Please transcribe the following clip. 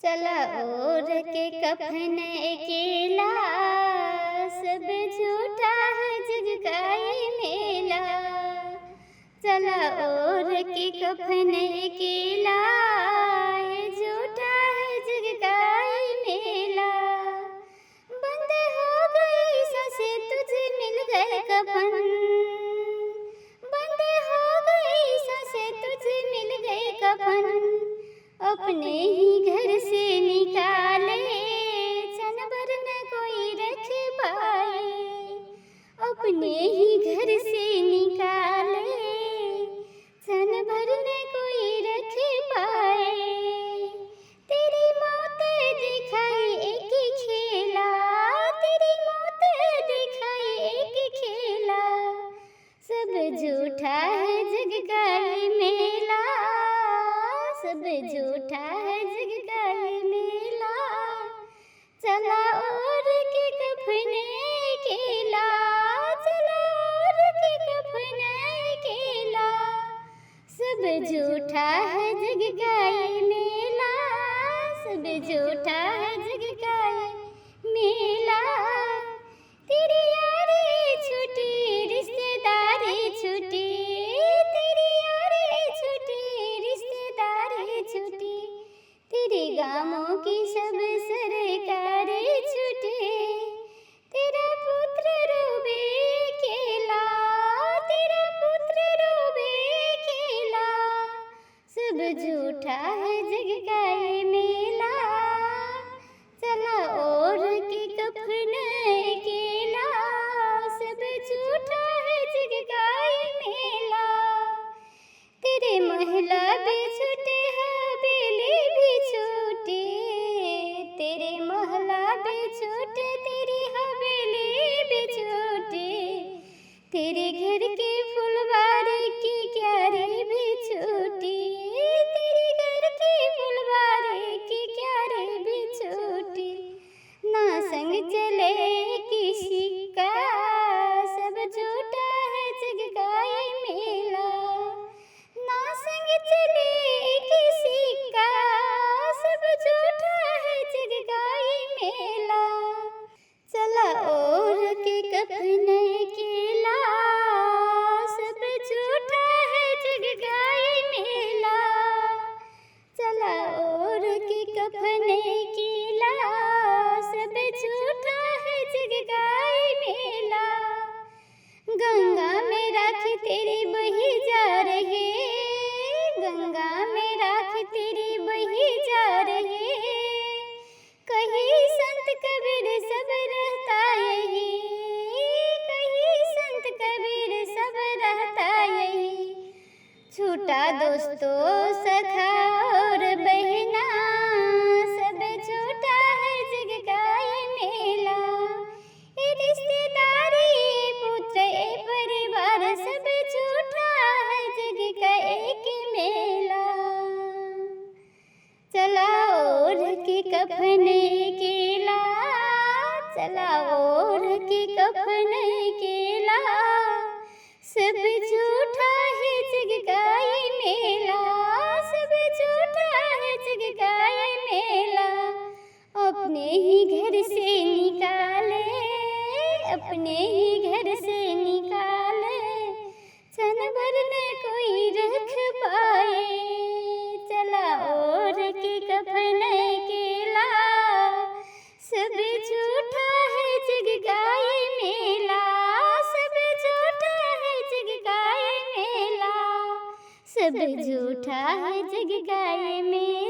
चला ओढ़ के कफन अकेला, सब झूठा है जग का ये मेला। चला ओढ़ के कफन अकेला, ये झूठा है जग का ये मेला। बंद हो गई सांसें तुझे मिल गए कफन, बंद हो गई सांसें तुझे मिल गए कफन। अपने ही घर से निकाले, क्षण भर न कोई रख पाए। अपने ही घर से निकाले, क्षण भर न कोई रख पाए। तेरी मौत दिखाई एक खेला, तेरी मौत दिखाई एक खेला। सब झूठा है जग का ये मेला, सब झूठा है जग का ये मेला। चला ओढ़ के कफन अकेला, चला ओढ़ के कफन अकेला। सब झूठा है जग का ये मेला, सब झूठा है जग का ये मेला। तेरी यारी छूटी, रिश्तेदारी छूटी, तेरी यारी छूटी, रिश्तेदारी छूटी। तेरे गामों की सब सरकारी छूटी, तेरा पुत्र रोवे अकेला, तेरा पुत्र रोवे अकेला। सब झूठा है जग का ये मेला। चला ओढ़ के कफन अकेला, सब झूठा है जग का ये मेला। तेरे महला भी छूटे, हवेली भी छूटी, तेरे महला भी छूटे, तेरी हवेली भी छूटी। तेरे घर के फुलवारी की क्यारी भी छूटी, तेरे घर की फुलवारी की क्यारी भी छूटी। ना संग चले किसी का, सब झूठा है जग का ये मेला। ना संग चले किसी का, सब झूठा है जग का ये मेला। चला ओढ़ के कफन अकेला, सब झूठा है जग का ये मेला। चला ओढ़ के कफन अकेला, सब झूठा है जग का ये मेला। गंगा में राख तेरी बही जा रही, गंगा में राख तेरी बही जा रही। कहीं संत कबीर सब रहता यही, कहीं संत कबीर सब रहता यही। छूटा दोस्तों सखा और बहना, सब झूठा है जग का ये मेला। ये रिश्तेदारी पुत्र ये परिवार, सब झूठा है जग का एक मेला। चला ओढ़ के कफन अकेला, चला ओढ़ के कफन अकेला। सब झूठा है जग का ये मेला, सब झूठा है जग का ये मेला। अपने ही घर से निकाले, अपने ही घर से निकाले, क्षण भर न कोई रख पाए। चला ओढ़ के कफन अकेला, सब झूठा है जग का ये मेला, सब झूठा है जग का ये मेला। सब झूठा है जग का ये मेला।